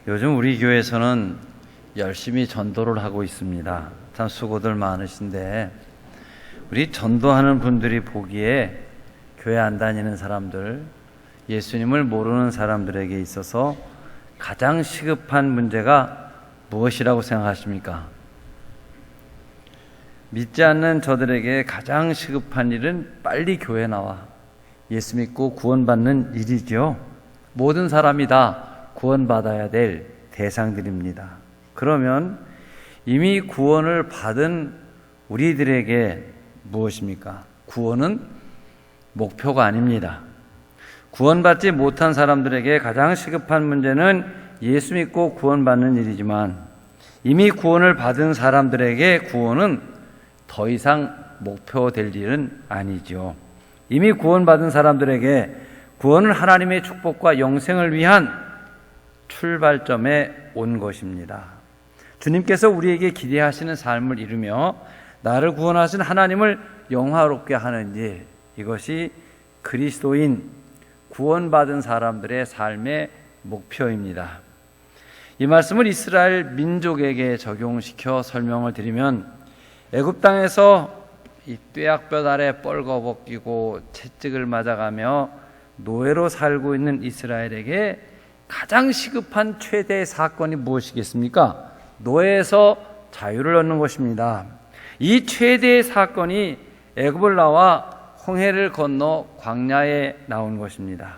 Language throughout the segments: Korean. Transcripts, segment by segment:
요즘 우리 교회에서는 열심히 전도를 하고 있습니다. 참 수고들 많으신데 우리 전도하는 분들이 보기에 교회 안 다니는 사람들, 예수님을 모르는 사람들에게 있어서 가장 시급한 문제가 무엇이라고 생각하십니까? 믿지 않는 저들에게 가장 시급한 일은 빨리 교회 나와 예수 믿고 구원받는 일이죠. 모든 사람이 다 구원받아야 될 대상들입니다. 그러면 이미 구원을 받은 우리들에게 무엇입니까? 구원은 목표가 아닙니다. 구원받지 못한 사람들에게 가장 시급한 문제는 예수 믿고 구원받는 일이지만 이미 구원을 받은 사람들에게 구원은 더 이상 목표될 일은 아니죠. 이미 구원받은 사람들에게 구원은 하나님의 축복과 영생을 위한 출발점에 온 것입니다. 주님께서 우리에게 기대하시는 삶을 이루며 나를 구원하신 하나님을 영화롭게 하는 일, 이것이 그리스도인 구원받은 사람들의 삶의 목표입니다. 이 말씀을 이스라엘 민족에게 적용시켜 설명을 드리면 애굽 땅에서 이 뙤약볕 아래 뻘거벗기고 채찍을 맞아가며 노예로 살고 있는 이스라엘에게 가장 시급한 최대의 사건이 무엇이겠습니까? 노예에서 자유를 얻는 것입니다. 이 최대의 사건이 애굽을 나와 홍해를 건너 광야에 나온 것입니다.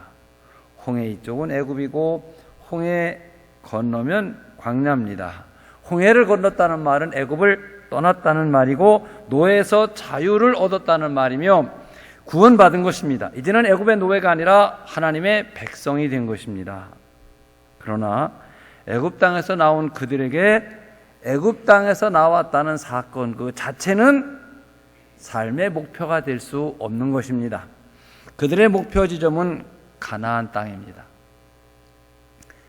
홍해 이쪽은 애굽이고 홍해 건너면 광야입니다. 홍해를 건넜다는 말은 애굽을 떠났다는 말이고 노예에서 자유를 얻었다는 말이며 구원받은 것입니다. 이제는 애굽의 노예가 아니라 하나님의 백성이 된 것입니다. 그러나 애굽 땅에서 나온 그들에게 애굽 땅에서 나왔다는 사건 그 자체는 삶의 목표가 될 수 없는 것입니다. 그들의 목표 지점은 가나안 땅입니다.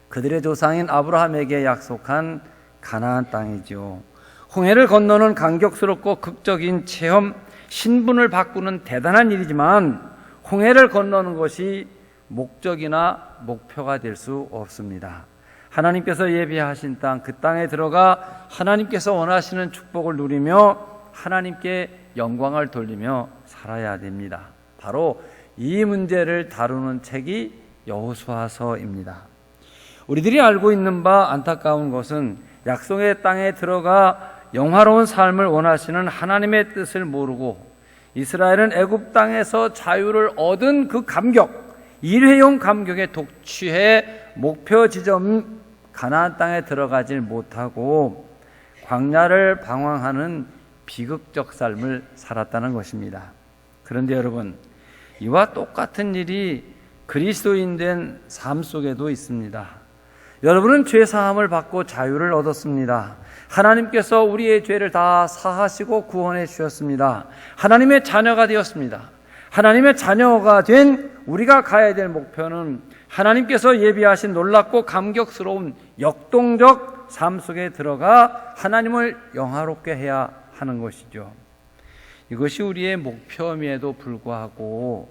그들의 조상인 아브라함에게 약속한 가나안 땅이죠. 홍해를 건너는 감격스럽고 극적인 체험, 신분을 바꾸는 대단한 일이지만 홍해를 건너는 것이 목적이나 목표가 될 수 없습니다. 하나님께서 예비하신 땅, 그 땅에 들어가 하나님께서 원하시는 축복을 누리며 하나님께 영광을 돌리며 살아야 됩니다. 바로 이 문제를 다루는 책이 여호수아서입니다. 우리들이 알고 있는 바 안타까운 것은 약속의 땅에 들어가 영화로운 삶을 원하시는 하나님의 뜻을 모르고 이스라엘은 애굽 땅에서 자유를 얻은 그 감격, 일회용 감격에 독취해 목표 지점 가나안 땅에 들어가질 못하고 광야를 방황하는 비극적 삶을 살았다는 것입니다. 그런데 여러분, 이와 똑같은 일이 그리스도인 된 삶 속에도 있습니다. 여러분은 죄 사함을 받고 자유를 얻었습니다. 하나님께서 우리의 죄를 다 사하시고 구원해 주셨습니다. 하나님의 자녀가 되었습니다. 하나님의 자녀가 된 우리가 가야 될 목표는 하나님께서 예비하신 놀랍고 감격스러운 역동적 삶 속에 들어가 하나님을 영화롭게 해야 하는 것이죠. 이것이 우리의 목표임에도 불구하고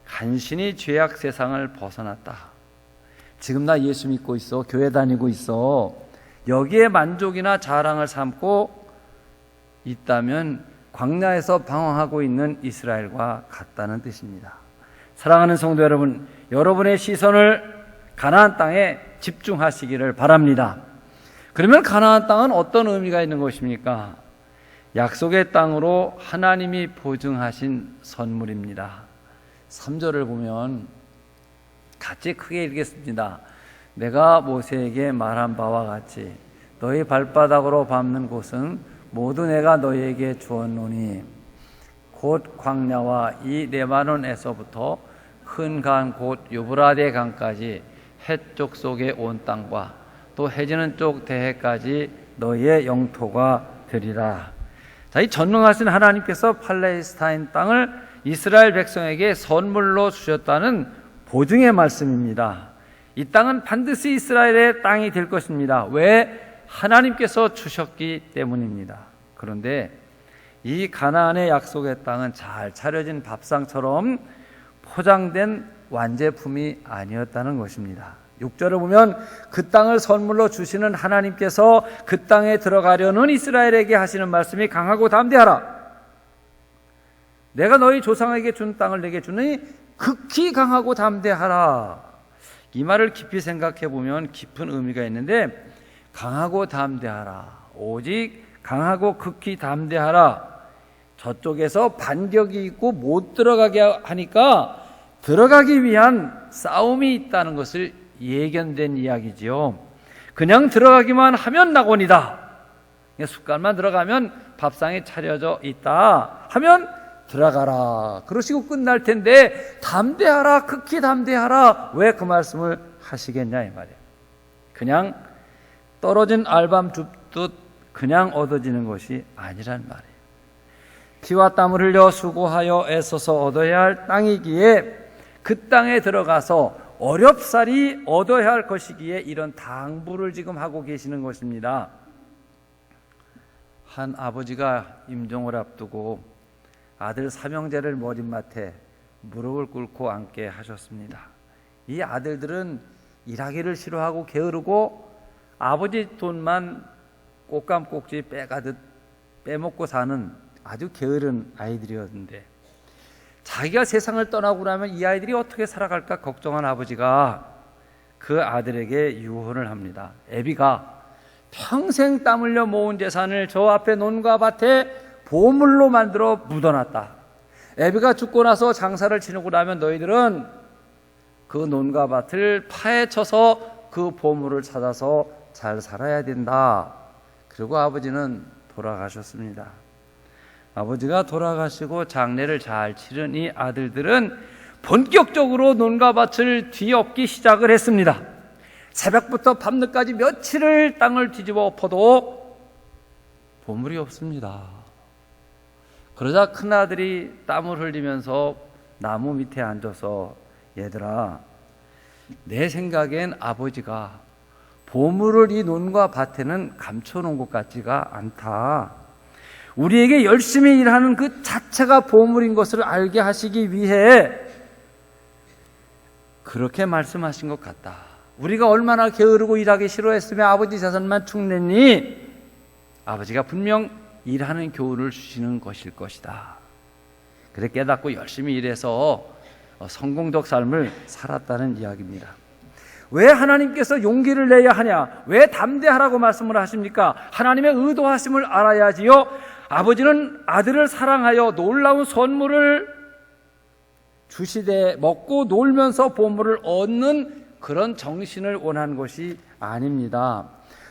간신히 죄악 세상을 벗어났다. 지금 나 예수 믿고 있어. 교회 다니고 있어. 여기에 만족이나 자랑을 삼고 있다면 광야에서 방황하고 있는 이스라엘과 같다는 뜻입니다. 사랑하는 성도 여러분, 여러분의 시선을 가나안 땅에 집중하시기를 바랍니다. 그러면 가나안 땅은 어떤 의미가 있는 것입니까? 약속의 땅으로 하나님이 보증하신 선물입니다. 3절을 보면 같이 크게 읽겠습니다. 내가 모세에게 말한 바와 같이 너희 발바닥으로 밟는 곳은 모두 내가 너희에게 주었노니 곧 광야와 이 레바논에서부터 큰 강 곧 유브라데 강까지 해쪽 속의 온 땅과 또 해지는 쪽 대해까지 너희의 영토가 되리라. 자, 이 전능하신 하나님께서 팔레스타인 땅을 이스라엘 백성에게 선물로 주셨다는 보증의 말씀입니다. 이 땅은 반드시 이스라엘의 땅이 될 것입니다. 왜? 하나님께서 주셨기 때문입니다. 그런데 이 가나안의 약속의 땅은 잘 차려진 밥상처럼 포장된 완제품이 아니었다는 것입니다. 6절을 보면 그 땅을 선물로 주시는 하나님께서 그 땅에 들어가려는 이스라엘에게 하시는 말씀이 강하고 담대하라. 내가 너희 조상에게 준 땅을 내게 주니 극히 강하고 담대하라. 이 말을 깊이 생각해 보면 깊은 의미가 있는데, 강하고 담대하라, 오직 강하고 극히 담대하라. 저쪽에서 반격이 있고 못 들어가게 하니까 들어가기 위한 싸움이 있다는 것을 예견된 이야기지요. 그냥 들어가기만 하면 낙원이다. 숟갈만 들어가면 밥상에 차려져 있다 하면 들어가라, 그러시고 끝날 텐데 담대하라, 극히 담대하라, 왜 그 말씀을 하시겠냐 이 말이에요. 그냥 떨어진 알밤 줍듯 그냥 얻어지는 것이 아니란 말이에요. 피와 땀을 흘려 수고하여 애써서 얻어야 할 땅이기에, 그 땅에 들어가서 어렵사리 얻어야 할 것이기에 이런 당부를 지금 하고 계시는 것입니다. 한 아버지가 임종을 앞두고 아들 삼형제를 머릿맡에 무릎을 꿇고 앉게 하셨습니다. 이 아들들은 일하기를 싫어하고 게으르고 아버지 돈만 꽃감꼭지 빼가듯 빼먹고 사는 아주 게으른 아이들이었는데, 자기가 세상을 떠나고 나면 이 아이들이 어떻게 살아갈까 걱정한 아버지가 그 아들에게 유언을 합니다. 애비가 평생 땀 흘려 모은 재산을 저 앞에 논과 밭에 보물로 만들어 묻어놨다. 애비가 죽고 나서 장사를 치르고 나면 너희들은 그 논과 밭을 파헤쳐서 그 보물을 찾아서 잘 살아야 된다. 그리고 아버지는 돌아가셨습니다. 아버지가 돌아가시고 장례를 잘 치른 이 아들들은 본격적으로 논과 밭을 뒤엎기 시작을 했습니다. 새벽부터 밤늦까지 며칠을 땅을 뒤집어 엎어도 보물이 없습니다. 그러자 큰아들이 땀을 흘리면서 나무 밑에 앉아서, 얘들아, 내 생각엔 아버지가 보물을 이 논과 밭에는 감춰놓은 것 같지가 않다. 우리에게 열심히 일하는 그 자체가 보물인 것을 알게 하시기 위해 그렇게 말씀하신 것 같다. 우리가 얼마나 게으르고 일하기 싫어했으며 아버지 재산만 축냈니? 아버지가 분명 일하는 교훈을 주시는 것일 것이다. 그래 깨닫고 열심히 일해서 성공적 삶을 살았다는 이야기입니다. 왜 하나님께서 용기를 내야 하냐? 왜 담대하라고 말씀을 하십니까? 하나님의 의도하심을 알아야지요. 아버지는 아들을 사랑하여 놀라운 선물을 주시되 먹고 놀면서 보물을 얻는 그런 정신을 원한 것이 아닙니다.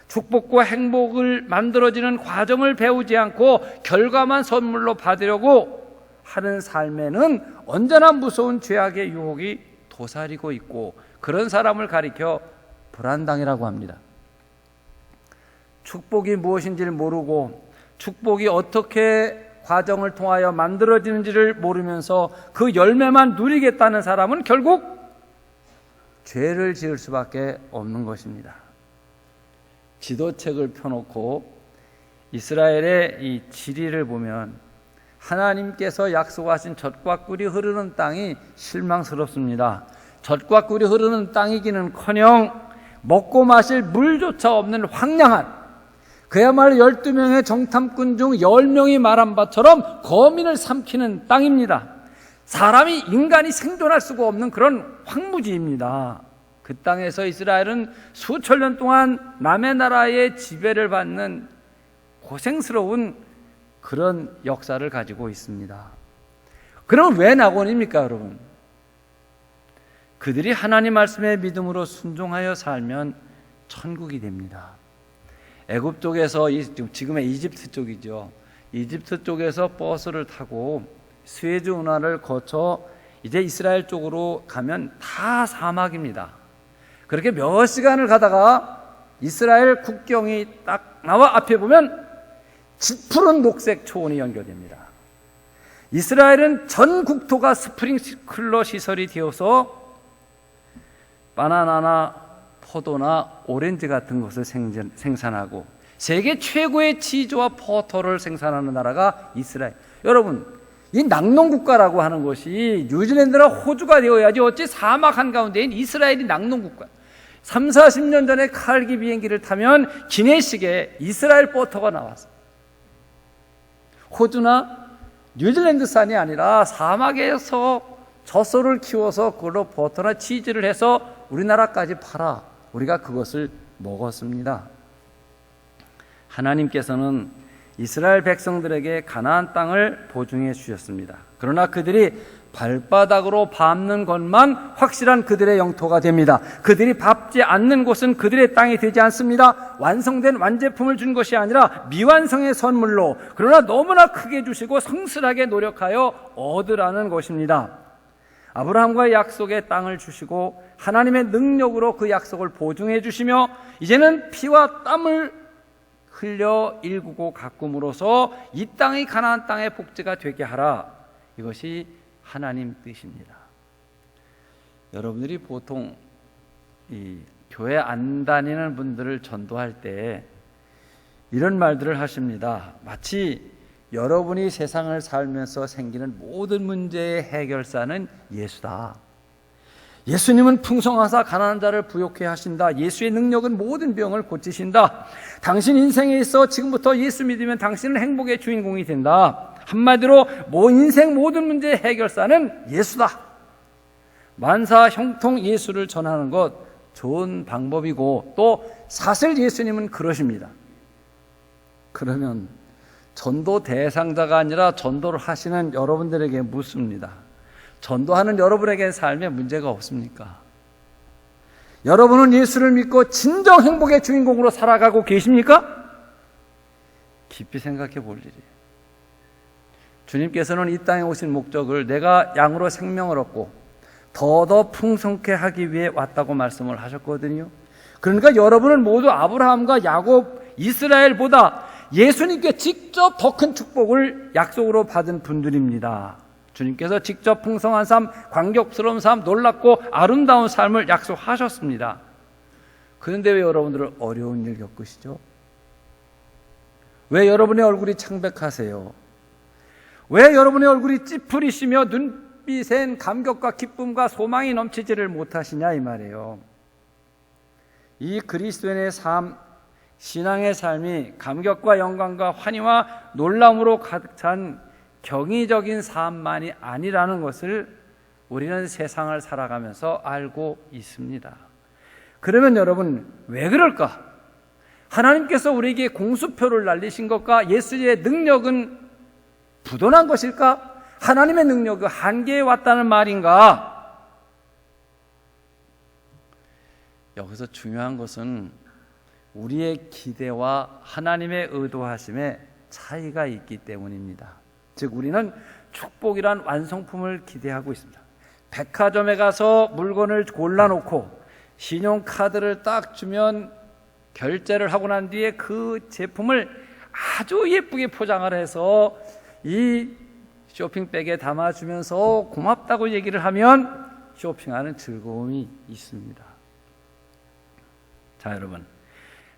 축복과 행복을 만들어지는 과정을 배우지 않고 결과만 선물로 받으려고 하는 삶에는 언제나 무서운 죄악의 유혹이 도사리고 있고, 그런 사람을 가리켜 불안당이라고 합니다. 축복이 무엇인지를 모르고 축복이 어떻게 과정을 통하여 만들어지는지를 모르면서 그 열매만 누리겠다는 사람은 결국 죄를 지을 수밖에 없는 것입니다. 지도책을 펴놓고 이스라엘의 이 지리를 보면 하나님께서 약속하신 젖과 꿀이 흐르는 땅이 실망스럽습니다. 젖과 꿀이 흐르는 땅이기는커녕 먹고 마실 물조차 없는 황량한, 그야말로 12명의 정탐꾼 중 10명이 말한 바처럼 거민을 삼키는 땅입니다. 사람이, 인간이 생존할 수가 없는 그런 황무지입니다. 그 땅에서 이스라엘은 수천 년 동안 남의 나라의 지배를 받는 고생스러운 그런 역사를 가지고 있습니다. 그럼 왜 낙원입니까, 여러분? 그들이 하나님 말씀에 믿음으로 순종하여 살면 천국이 됩니다. 애굽 쪽에서, 지금의 이집트 쪽이죠. 이집트 쪽에서 버스를 타고 스웨즈 운하를 거쳐 이제 이스라엘 쪽으로 가면 다 사막입니다. 그렇게 몇 시간을 가다가 이스라엘 국경이 딱 나와 앞에 보면 짙푸른 녹색 초원이 연결됩니다. 이스라엘은 전 국토가 스프링클러 시설이 되어서 바나나나 포도나 오렌지 같은 것을 생산하고 세계 최고의 치즈와 버터를 생산하는 나라가 이스라엘. 여러분, 이 낙농국가라고 하는 것이 뉴질랜드나 호주가 되어야지 어찌 사막 한가운데인 이스라엘이 낙농국가. 30-40년 전에 칼기 비행기를 타면 기내식에 이스라엘 버터가 나왔어요. 호주나 뉴질랜드산이 아니라 사막에서 젖소를 키워서 그걸로 버터나 치즈를 해서 우리나라까지 팔아 우리가 그것을 먹었습니다. 하나님께서는 이스라엘 백성들에게 가나안 땅을 보증해 주셨습니다. 그러나 그들이 발바닥으로 밟는 것만 확실한 그들의 영토가 됩니다. 그들이 밟지 않는 곳은 그들의 땅이 되지 않습니다. 완성된 완제품을 준 것이 아니라 미완성의 선물로, 그러나 너무나 크게 주시고 성실하게 노력하여 얻으라는 것입니다. 아브라함과의 약속의 땅을 주시고 하나님의 능력으로 그 약속을 보증해 주시며 이제는 피와 땀을 흘려 일구고 가꿈으로써 이 땅이 가나안 땅의 복지가 되게 하라. 이것이 하나님 뜻입니다. 여러분들이 보통 이 교회 안 다니는 분들을 전도할 때 이런 말들을 하십니다. 마치 여러분이 세상을 살면서 생기는 모든 문제의 해결사는 예수다. 예수님은 풍성하사 가난한 자를 부욕해 하신다. 예수의 능력은 모든 병을 고치신다. 당신 인생에 있어 지금부터 예수 믿으면 당신은 행복의 주인공이 된다. 한마디로 인생 모든 문제의 해결사는 예수다. 만사 형통 예수를 전하는 것 좋은 방법이고 또 사실 예수님은 그러십니다. 그러면 전도 대상자가 아니라 전도를 하시는 여러분들에게 묻습니다. 전도하는 여러분에게 삶에 문제가 없습니까? 여러분은 예수를 믿고 진정 행복의 주인공으로 살아가고 계십니까? 깊이 생각해 볼 일이에요. 주님께서는 이 땅에 오신 목적을 내가 양으로 생명을 얻고 더더 풍성케 하기 위해 왔다고 말씀을 하셨거든요. 그러니까 여러분은 모두 아브라함과 야곱, 이스라엘보다 예수님께 직접 더 큰 축복을 약속으로 받은 분들입니다. 주님께서 직접 풍성한 삶, 광격스러운 삶, 놀랍고 아름다운 삶을 약속하셨습니다. 그런데 왜 여러분들은 어려운 일 겪으시죠? 왜 여러분의 얼굴이 창백하세요? 왜 여러분의 얼굴이 찌푸리시며 눈빛엔 감격과 기쁨과 소망이 넘치지를 못하시냐 이 말이에요. 이 그리스도인의 삶, 신앙의 삶이 감격과 영광과 환희와 놀람으로 가득 찬 경이적인 삶만이 아니라는 것을 우리는 세상을 살아가면서 알고 있습니다. 그러면 여러분 왜 그럴까? 하나님께서 우리에게 공수표를 날리신 것과 예수의 능력은 부도난 것일까? 하나님의 능력이 한계에 왔다는 말인가? 여기서 중요한 것은 우리의 기대와 하나님의 의도하심에 차이가 있기 때문입니다. 즉 우리는 축복이란 완성품을 기대하고 있습니다. 백화점에 가서 물건을 골라놓고 신용카드를 딱 주면 결제를 하고 난 뒤에 그 제품을 아주 예쁘게 포장을 해서 이 쇼핑백에 담아주면서 고맙다고 얘기를 하면 쇼핑하는 즐거움이 있습니다. 자, 여러분,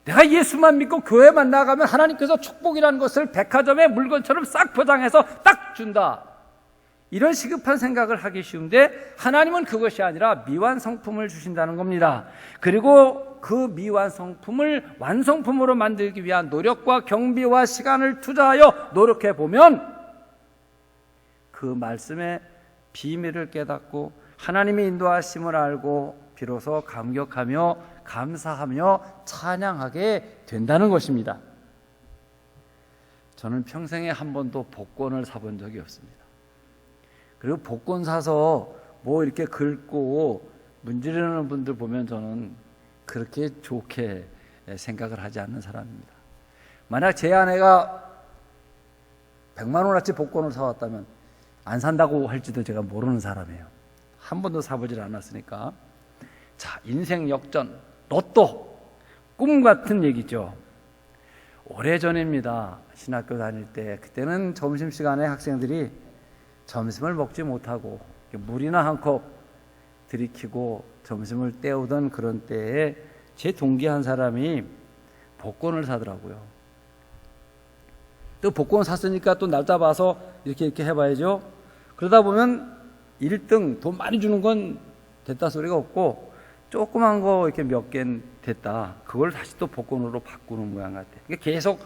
내가 예수만 믿고 교회만 나가면 하나님께서 축복이라는 것을 백화점의 물건처럼 싹 포장해서 딱 준다, 이런 시급한 생각을 하기 쉬운데 하나님은 그것이 아니라 미완성품을 주신다는 겁니다. 그리고 그 미완성품을 완성품으로 만들기 위한 노력과 경비와 시간을 투자하여 노력해 보면 그 말씀의 비밀을 깨닫고 하나님의 인도하심을 알고 비로소 감격하며 감사하며 찬양하게 된다는 것입니다. 저는 평생에 한 번도 복권을 사본 적이 없습니다. 그리고 복권 사서 뭐 이렇게 긁고 문지르는 분들 보면 저는 그렇게 좋게 생각을 하지 않는 사람입니다. 만약 제 아내가 100만 원어치 복권을 사왔다면 안 산다고 할지도 제가 모르는 사람이에요. 한 번도 사보질 않았으니까. 자, 인생 역전, 로또, 꿈 같은 얘기죠. 오래전입니다. 신학교 다닐 때, 그때는 점심시간에 학생들이 점심을 먹지 못하고 물이나 한 컵 들이키고 점심을 때우던 그런 때에 제 동기 한 사람이 복권을 사더라고요. 또 복권 샀으니까 또 날짜 봐서 이렇게 해봐야죠. 그러다 보면 1등 돈 많이 주는 건 됐다 소리가 없고 조그만 거 이렇게 몇 개 됐다. 그걸 다시 또 복권으로 바꾸는 모양 같아. 계속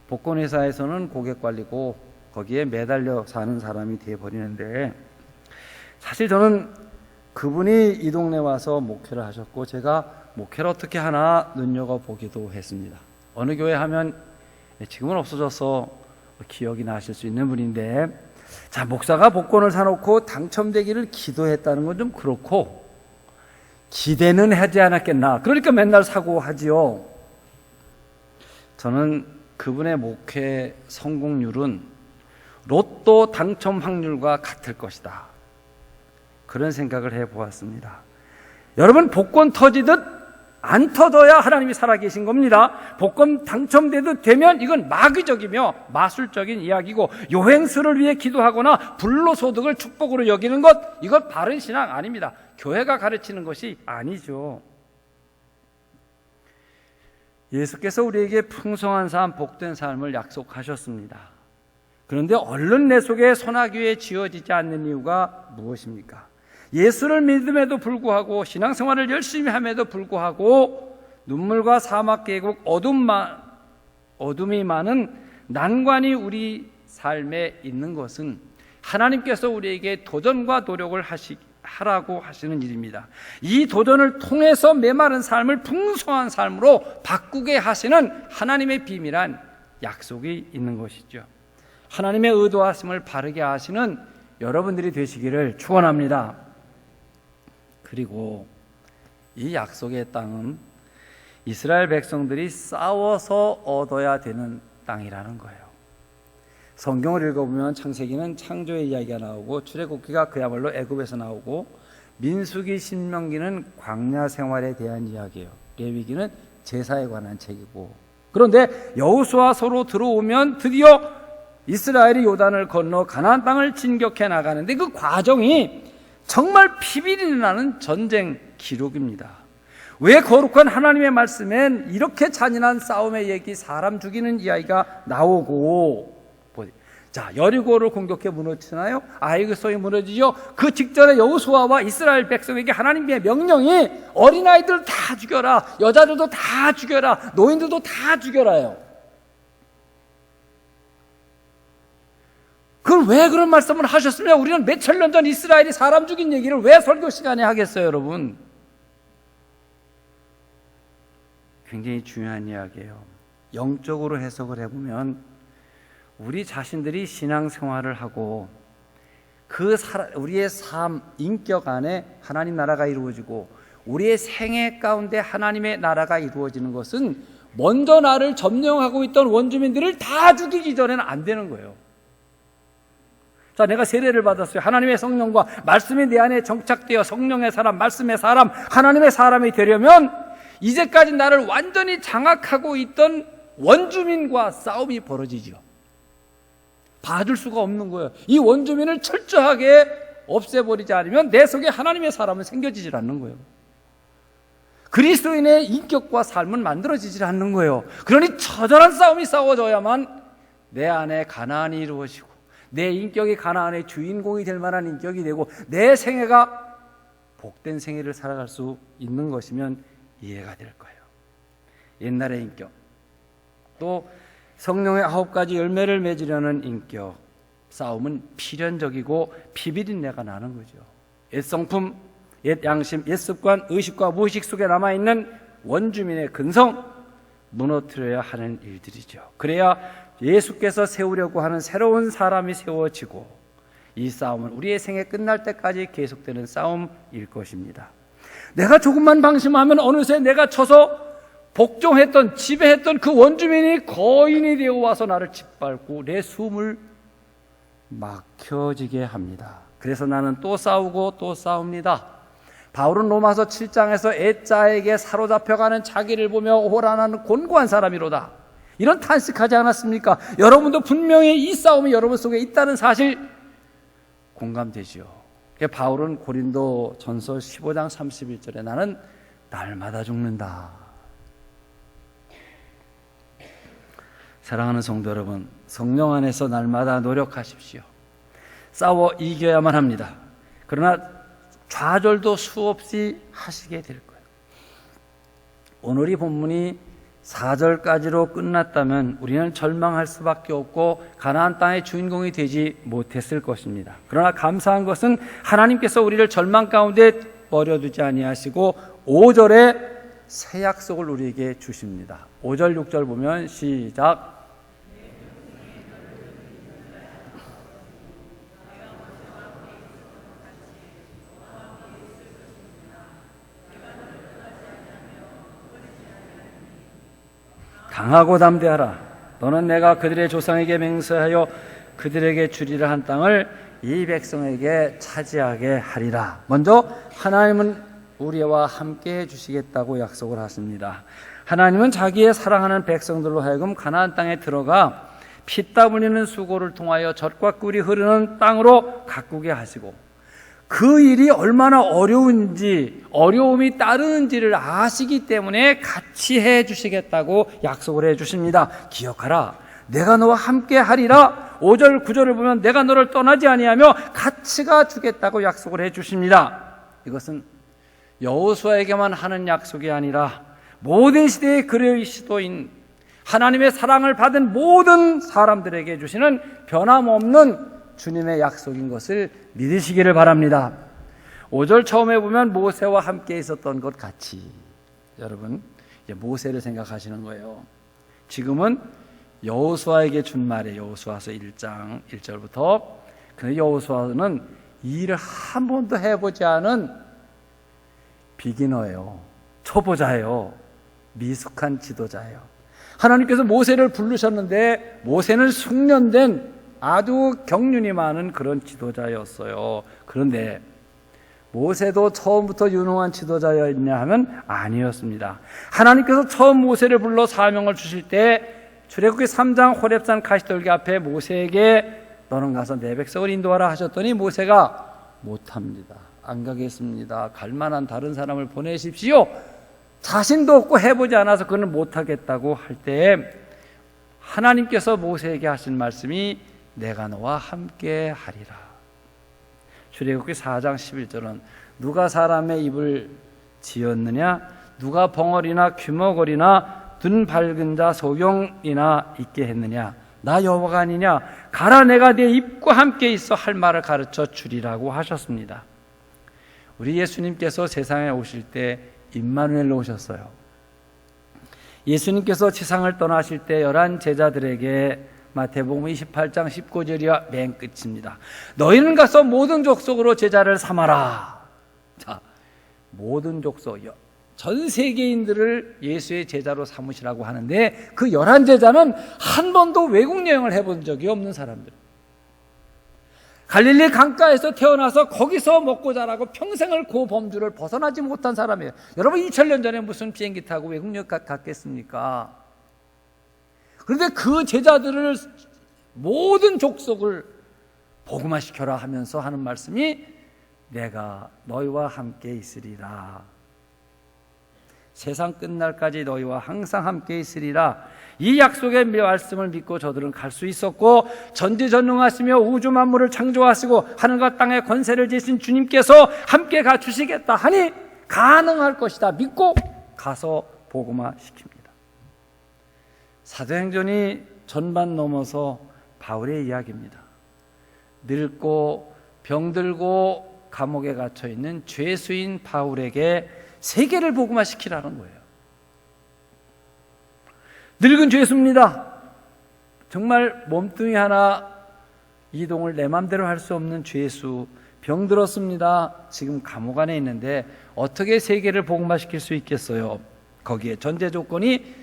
복권 회사에서는 고객 관리고 거기에 매달려 사는 사람이 돼 버리는데, 사실 저는 그분이 이 동네 와서 목회를 하셨고 제가 목회를 어떻게 하나 눈여겨보기도 했습니다. 어느 교회 하면 지금은 없어져서 기억이 나실 수 있는 분인데, 자, 목사가 복권을 사놓고 당첨되기를 기도했다는 건 좀 그렇고 기대는 하지 않았겠나. 그러니까 맨날 사고 하지요. 저는 그분의 목회 성공률은 로또 당첨 확률과 같을 것이다, 그런 생각을 해보았습니다. 여러분, 복권 터지듯 안 터져야 하나님이 살아계신 겁니다. 복권 당첨되듯 되면 이건 마귀적이며 마술적인 이야기고, 요행수를 위해 기도하거나 불로소득을 축복으로 여기는 것, 이건 바른 신앙 아닙니다. 교회가 가르치는 것이 아니죠. 예수께서 우리에게 풍성한 삶, 복된 삶을 약속하셨습니다. 그런데 얼른 내 속에 소나기에 쥐어지지 않는 이유가 무엇입니까? 예수를 믿음에도 불구하고 신앙생활을 열심히 함에도 불구하고 눈물과 사막 계곡 어둠이 많은 난관이 우리 삶에 있는 것은 하나님께서 우리에게 도전과 노력을 하라고 하시는 일입니다. 이 도전을 통해서 메마른 삶을 풍성한 삶으로 바꾸게 하시는 하나님의 비밀한 약속이 있는 것이죠. 하나님의 의도하심을 바르게 하시는 여러분들이 되시기를 축원합니다. 그리고 이 약속의 땅은 이스라엘 백성들이 싸워서 얻어야 되는 땅이라는 거예요. 성경을 읽어보면 창세기는 창조의 이야기가 나오고, 출애굽기가 그야말로 애굽에서 나오고, 민수기, 신명기는 광야 생활에 대한 이야기예요. 레위기는 제사에 관한 책이고, 그런데 여호수아서로 들어오면 드디어 이스라엘이 요단을 건너 가나안 땅을 진격해 나가는데, 그 과정이 정말 피비린내 나는 전쟁 기록입니다. 왜 거룩한 하나님의 말씀엔 이렇게 잔인한 싸움의 얘기, 사람 죽이는 이야기가 나오고, 자, 여리고를 공격해 무너지나요? 아이고성이 무너지죠. 그 직전에 여호수아와 이스라엘 백성에게 하나님의 명령이 어린아이들 다 죽여라, 여자들도 다 죽여라, 노인들도 다 죽여라요. 그걸 왜 그런 말씀을 하셨으면 우리는 몇천 년 전 이스라엘이 사람 죽인 얘기를 왜 설교 시간에 하겠어요, 여러분? 굉장히 중요한 이야기예요. 영적으로 해석을 해보면 우리 자신들이 신앙생활을 하고 우리의 삶, 인격 안에 하나님 나라가 이루어지고 우리의 생애 가운데 하나님의 나라가 이루어지는 것은 먼저 나를 점령하고 있던 원주민들을 다 죽이기 전에는 안 되는 거예요. 자, 내가 세례를 받았어요. 하나님의 성령과 말씀이 내 안에 정착되어 성령의 사람, 말씀의 사람, 하나님의 사람이 되려면 이제까지 나를 완전히 장악하고 있던 원주민과 싸움이 벌어지죠. 봐줄 수가 없는 거예요. 이 원주민을 철저하게 없애버리지 않으면 내 속에 하나님의 사람은 생겨지질 않는 거예요. 그리스도인의 인격과 삶은 만들어지질 않는 거예요. 그러니 처절한 싸움이 싸워져야만 내 안에 가나안이 이루어지고 내 인격이 가나안의 주인공이 될 만한 인격이 되고 내 생애가 복된 생애를 살아갈 수 있는 것이면 이해가 될 거예요. 옛날의 인격, 또 성령의 9가지 열매를 맺으려는 인격 싸움은 필연적이고 피비린내가 나는 거죠. 옛 성품, 옛 양심, 옛 습관, 의식과 무의식 속에 남아있는 원주민의 근성 무너뜨려야 하는 일들이죠. 그래야 예수께서 세우려고 하는 새로운 사람이 세워지고 이 싸움은 우리의 생애 끝날 때까지 계속되는 싸움일 것입니다. 내가 조금만 방심하면 어느새 내가 쳐서 복종했던, 지배했던 그 원주민이 거인이 되어 와서 나를 짓밟고 내 숨을 막혀지게 합니다. 그래서 나는 또 싸우고 또 싸웁니다. 바울은 로마서 7장에서 애자에게 사로잡혀가는 자기를 보며 오호라나는 곤고한 사람이로다, 이런 탄식하지 않았습니까? 여러분도 분명히 이 싸움이 여러분 속에 있다는 사실 공감되지요. 바울은 고린도 전서 15장 31절에 나는 날마다 죽는다. 사랑하는 성도 여러분, 성령 안에서 날마다 노력하십시오. 싸워 이겨야만 합니다. 그러나 좌절도 수없이 하시게 될 거예요. 오늘 이 본문이 4절까지로 끝났다면 우리는 절망할 수밖에 없고 가나안 땅의 주인공이 되지 못했을 것입니다. 그러나 감사한 것은 하나님께서 우리를 절망 가운데 버려두지 아니하시고 5절에 새 약속을 우리에게 주십니다. 5절 6절 보면 시작. 강하고 담대하라. 너는 내가 그들의 조상에게 맹세하여 그들에게 주리라 한 땅을 이 백성에게 차지하게 하리라. 먼저 하나님은 우리와 함께 해주시겠다고 약속을 하십니다. 하나님은 자기의 사랑하는 백성들로 하여금 가나안 땅에 들어가 피땀 흘리는 수고를 통하여 젖과 꿀이 흐르는 땅으로 가꾸게 하시고 그 일이 얼마나 어려움이 따르는지를 아시기 때문에 같이 해주시겠다고 약속을 해주십니다. 기억하라. 내가 너와 함께 하리라. 5절 9절을 보면 내가 너를 떠나지 아니하며 같이 가주겠다고 약속을 해주십니다. 이것은 여호수아에게만 하는 약속이 아니라 모든 시대의 그리스도인 하나님의 사랑을 받은 모든 사람들에게 주시는 변함없는 주님의 약속인 것을 믿으시기를 바랍니다. 5절 처음에 보면 모세와 함께 있었던 것 같이, 여러분 이제 모세를 생각하시는 거예요. 지금은 여호수아에게 준 말이에요. 여호수아서 1장 1절부터. 그 여호수아는 이 일을 한 번도 해보지 않은 비기너예요. 초보자예요. 미숙한 지도자예요. 하나님께서 모세를 부르셨는데 모세는 숙련된 아주 경륜이 많은 그런 지도자였어요. 그런데 모세도 처음부터 유능한 지도자였냐 하면 아니었습니다. 하나님께서 처음 모세를 불러 사명을 주실 때 출애굽기 3장 호렙산 가시떨기 앞에 모세에게 너는 가서 내 백성을 인도하라 하셨더니 모세가 못합니다. 안 가겠습니다. 갈 만한 다른 사람을 보내십시오. 자신도 없고 해보지 않아서 그는 못하겠다고 할 때 하나님께서 모세에게 하신 말씀이 내가 너와 함께 하리라. 출애굽기 4장 11절은 누가 사람의 입을 지었느냐? 누가 벙어리나 귀머거리나 눈 밝은 자 소경이나 있게 했느냐? 나 여호와가 아니냐? 가라, 내가 네 입과 함께 있어 할 말을 가르쳐 주리라고 하셨습니다. 우리 예수님께서 세상에 오실 때 임마누엘로 오셨어요. 예수님께서 세상을 떠나실 때 11 제자들에게 마태복음 28장 19절이야 맨 끝입니다. 너희는 가서 모든 족속으로 제자를 삼아라. 자, 모든 족속, 전 세계인들을 예수의 제자로 삼으시라고 하는데 그 11 제자는 한 번도 외국 여행을 해본 적이 없는 사람들. 갈릴리 강가에서 태어나서 거기서 먹고 자라고 평생을 그 범주를 벗어나지 못한 사람이에요. 여러분 2000년 전에 무슨 비행기 타고 외국 여행 갔겠습니까? 그런데 그 제자들을 모든 족속을 복음화시켜라 하면서 하는 말씀이 내가 너희와 함께 있으리라. 세상 끝날까지 너희와 항상 함께 있으리라. 이 약속의 말씀을 믿고 저들은 갈 수 있었고 전지전능하시며 우주 만물을 창조하시고 하늘과 땅의 권세를 지신 주님께서 함께 가주시겠다 하니 가능할 것이다 믿고 가서 복음화시킵니다. 사도행전이 전반 넘어서 바울의 이야기입니다. 늙고 병들고 감옥에 갇혀있는 죄수인 바울에게 세계를 복음화시키라는 거예요. 늙은 죄수입니다. 정말 몸뚱이 하나 이동을 내 맘대로 할 수 없는 죄수, 병들었습니다. 지금 감옥 안에 있는데 어떻게 세계를 복음화시킬 수 있겠어요? 거기에 전제 조건이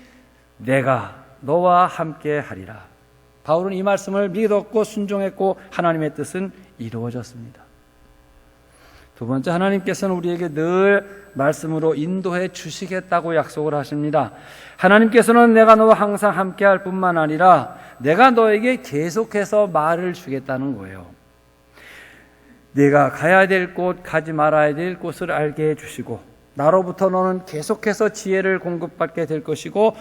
내가 너와 함께 하리라. 바울은 이 말씀을 믿었고 순종했고 하나님의 뜻은 이루어졌습니다. 두 번째, 하나님께서는 우리에게 늘 말씀으로 인도해 주시겠다고 약속을 하십니다. 하나님께서는 내가 너와 항상 함께 할 뿐만 아니라 내가 너에게 계속해서 말을 주겠다는 거예요. 네가 가야 될 곳, 가지 말아야 될 곳을 알게 해주시고 나로부터 너는 계속해서 지혜를 공급받게 될 것이고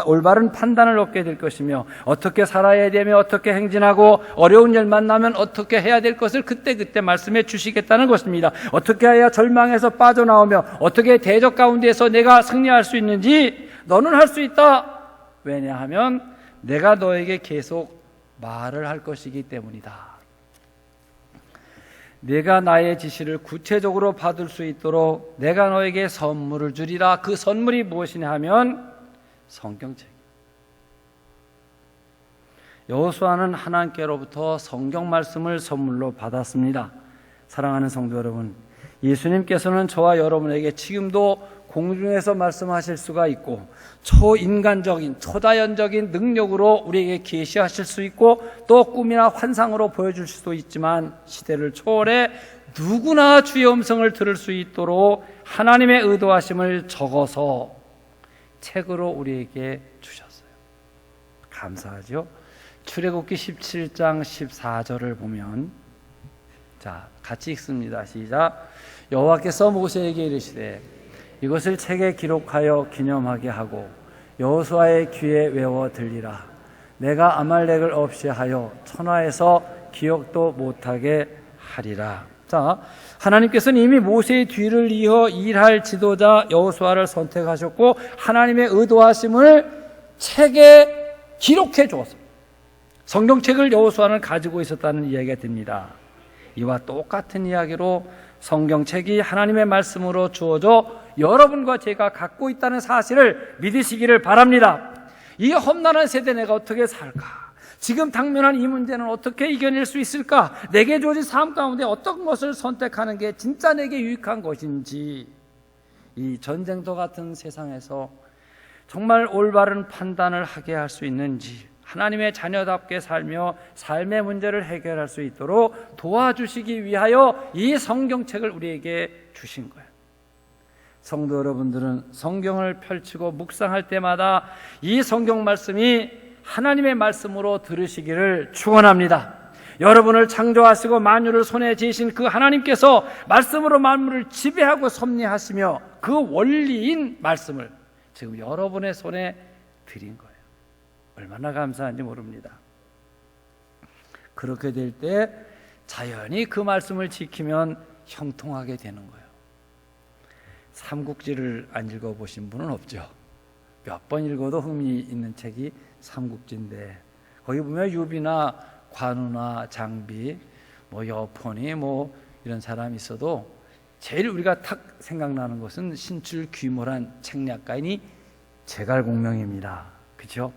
올바른 판단을 얻게 될 것이며 어떻게 살아야 되며 어떻게 행진하고 어려운 일 만나면 어떻게 해야 될 것을 그때그때 말씀해 주시겠다는 것입니다. 어떻게 해야 절망에서 빠져나오며 어떻게 대적 가운데에서 내가 승리할 수 있는지 너는 할 수 있다. 왜냐하면 내가 너에게 계속 말을 할 것이기 때문이다. 내가 나의 지시를 구체적으로 받을 수 있도록 내가 너에게 선물을 주리라. 그 선물이 무엇이냐 하면 성경책. 여호수아는 하나님께로부터 성경 말씀을 선물로 받았습니다. 사랑하는 성도 여러분, 예수님께서는 저와 여러분에게 지금도 공중에서 말씀하실 수가 있고 초인간적인 초자연적인 능력으로 우리에게 계시하실 수 있고 또 꿈이나 환상으로 보여줄 수도 있지만 시대를 초월해 누구나 주의 음성을 들을 수 있도록 하나님의 의도하심을 적어서 책으로 우리에게 주셨어요. 감사하죠? 출애굽기 17장 14절을 보면 자, 같이 읽습니다. 시작. 여호와께서 모세에게 이르시되 이것을 책에 기록하여 기념하게 하고 여호수아의 귀에 외워 들리라. 내가 아말렉을 없이 하여 천하에서 기억도 못하게 하리라. 자, 하나님께서는 이미 모세의 뒤를 이어 일할 지도자 여호수아를 선택하셨고 하나님의 의도하심을 책에 기록해 주었습니다. 성경책을 여호수아는 가지고 있었다는 이야기가 됩니다. 이와 똑같은 이야기로 성경책이 하나님의 말씀으로 주어져 여러분과 제가 갖고 있다는 사실을 믿으시기를 바랍니다. 이 험난한 세대 내가 어떻게 살까? 지금 당면한 이 문제는 어떻게 이겨낼 수 있을까? 내게 주어진 삶 가운데 어떤 것을 선택하는 게 진짜 내게 유익한 것인지, 이 전쟁터 같은 세상에서 정말 올바른 판단을 하게 할 수 있는지, 하나님의 자녀답게 살며 삶의 문제를 해결할 수 있도록 도와주시기 위하여 이 성경책을 우리에게 주신 거예요. 성도 여러분들은 성경을 펼치고 묵상할 때마다 이 성경 말씀이 하나님의 말씀으로 들으시기를 축원합니다. 여러분을 창조하시고 만유를 손에 쥐신 그 하나님께서 말씀으로 만물을 지배하고 섭리하시며 그 원리인 말씀을 지금 여러분의 손에 드린 거예요. 얼마나 감사한지 모릅니다. 그렇게 될 때 자연히 그 말씀을 지키면 형통하게 되는 거예요. 삼국지를 안 읽어보신 분은 없죠. 몇 번 읽어도 흥미 있는 책이 삼국지인데 거기 보면 유비나 관우나 장비, 여폰이 이런 사람이 있어도 제일 우리가 탁 생각나는 것은 신출 귀몰한 책략가인이 제갈공명입니다. 그렇죠?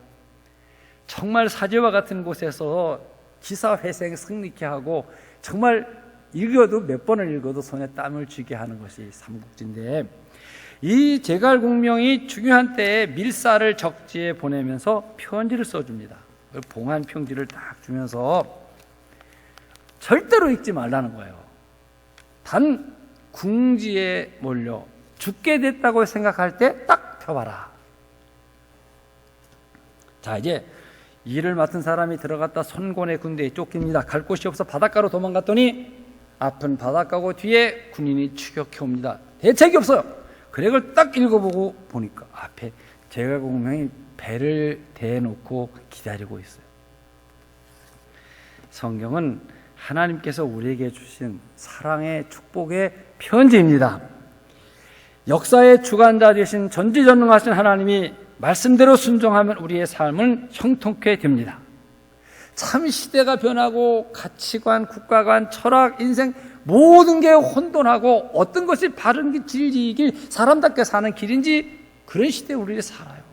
정말 사제와 같은 곳에서 기사회생 승리케 하고 정말 읽어도 몇 번을 읽어도 손에 땀을 쥐게 하는 것이 삼국지인데 이 제갈공명이 중요한 때에 밀사를 적지에 보내면서 편지를 써줍니다. 봉한 편지를 딱 주면서 절대로 읽지 말라는 거예요. 단 궁지에 몰려 죽게 됐다고 생각할 때 딱 펴봐라. 자, 이제 일을 맡은 사람이 들어갔다 선곤의 군대에 쫓깁니다. 갈 곳이 없어 바닷가로 도망갔더니 앞은 바닷가고 뒤에 군인이 추격해 옵니다. 대책이 없어요. 그래 그걸 딱 읽어보고 보니까 앞에 제갈공명이 배를 대놓고 기다리고 있어요. 성경은 하나님께서 우리에게 주신 사랑의 축복의 편지입니다. 역사의 주관자 되신 전지전능하신 하나님이 말씀대로 순종하면 우리의 삶은 형통케 됩니다. 참 시대가 변하고 가치관, 국가관, 철학, 인생 모든 게 혼돈하고 어떤 것이 바른 진리이길 사람답게 사는 길인지 그런 시대에 우리가 살아요.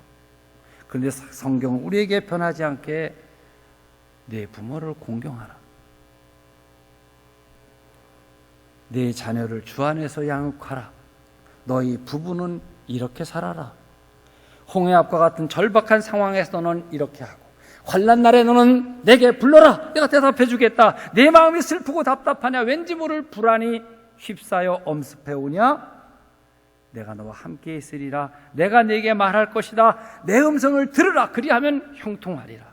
그런데 성경은 우리에게 변하지 않게 내 부모를 공경하라. 내 자녀를 주 안에서 양육하라. 너희 부부는 이렇게 살아라. 홍해압과 같은 절박한 상황에서 너는 이렇게 하고 환난 날에 너는 내게 불러라. 내가 대답해 주겠다. 내 마음이 슬프고 답답하냐? 왠지 모를 불안이 휩싸여 엄습해오냐? 내가 너와 함께 있으리라. 내가 네게 말할 것이다. 내 음성을 들으라. 그리하면 형통하리라.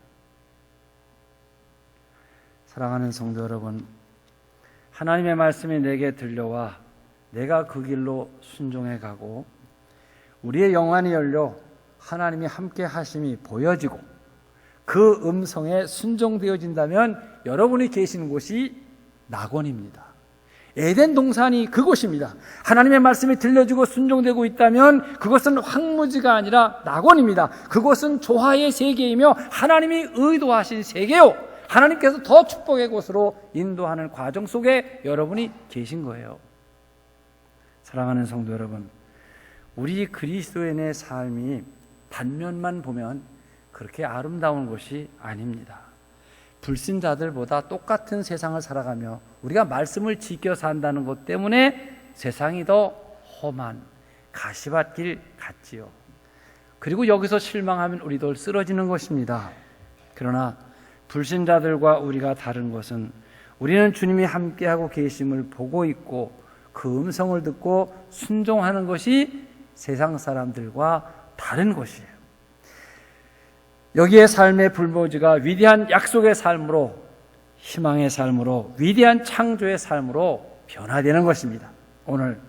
사랑하는 성도 여러분, 하나님의 말씀이 내게 들려와 내가 그 길로 순종해 가고 우리의 영안이 열려 하나님이 함께 하심이 보여지고 그 음성에 순종되어진다면 여러분이 계시는 곳이 낙원입니다. 에덴 동산이 그곳입니다. 하나님의 말씀이 들려주고 순종되고 있다면 그것은 황무지가 아니라 낙원입니다. 그곳은 조화의 세계이며 하나님이 의도하신 세계요, 하나님께서 더 축복의 곳으로 인도하는 과정 속에 여러분이 계신 거예요. 사랑하는 성도 여러분, 우리 그리스도인의 삶이 단면만 보면 그렇게 아름다운 것이 아닙니다. 불신자들보다 똑같은 세상을 살아가며 우리가 말씀을 지켜 산다는 것 때문에 세상이 더 험한 가시밭길 같지요. 그리고 여기서 실망하면 우리도 쓰러지는 것입니다. 그러나 불신자들과 우리가 다른 것은 우리는 주님이 함께하고 계심을 보고 있고 그 음성을 듣고 순종하는 것이 세상 사람들과 다른 것이에요. 여기에 삶의 불모지가 위대한 약속의 삶으로, 희망의 삶으로, 위대한 창조의 삶으로 변화되는 것입니다. 오늘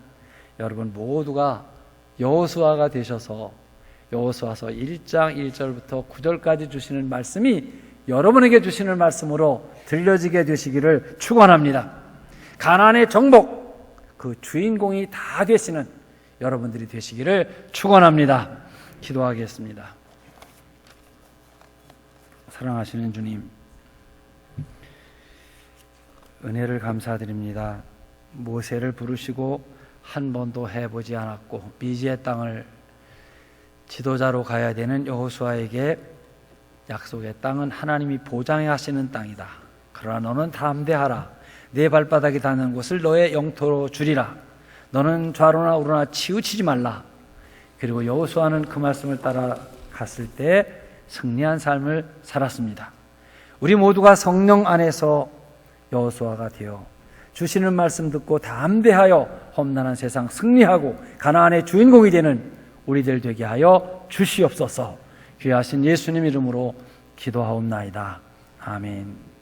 여러분 모두가 여호수아가 되셔서 여호수아서 1장 1절부터 9절까지 주시는 말씀이 여러분에게 주시는 말씀으로 들려지게 되시기를 축원합니다. 가나안의 정복, 그 주인공이 다 되시는 여러분들이 되시기를 축원합니다. 기도하겠습니다. 사랑하시는 주님, 은혜를 감사드립니다. 모세를 부르시고 한 번도 해보지 않았고 미지의 땅을 지도자로 가야 되는 여호수아에게 약속의 땅은 하나님이 보장해 하시는 땅이다. 그러나 너는 담대하라. 내 발바닥이 닿는 곳을 너의 영토로 주리라. 너는 좌로나 우로나 치우치지 말라. 그리고 여호수아는 그 말씀을 따라 갔을 때 승리한 삶을 살았습니다. 우리 모두가 성령 안에서 여호수아가 되어 주시는 말씀 듣고 담대하여 험난한 세상 승리하고 가나안의 주인공이 되는 우리들 되게 하여 주시옵소서. 귀하신 예수님 이름으로 기도하옵나이다. 아멘.